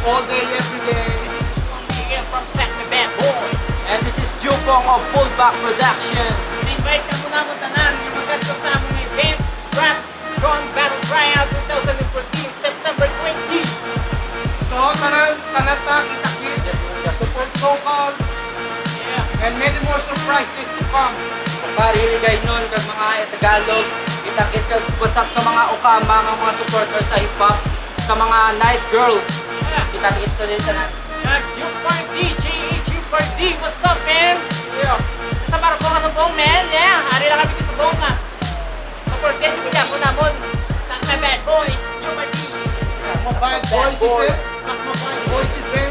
all day, every day. Miguel from Sector Bad Boys. And this is Jupong of Pullback Production. In-invite na muna mo tanan yung maganda sa among event, Rap Ron Battle Trial 2014, September 20. So, tanata, kita-kits, support locals, and many more surprises to come. Parihiligay nun kag mga Tagalog, kita-kits kag busap sa mga ukama, mga supporters sa hip-hop, sa mga night girls. Kita-kits ulit sa natin. G-Party, G-Party, what's up, man? Yeah. Sa barko ka sa buong, man? Yeah, hari lang kami sa buong, nga. Support din, bigyan mo namon. Sa Bad Boys, G-Party. Mobile Boys event.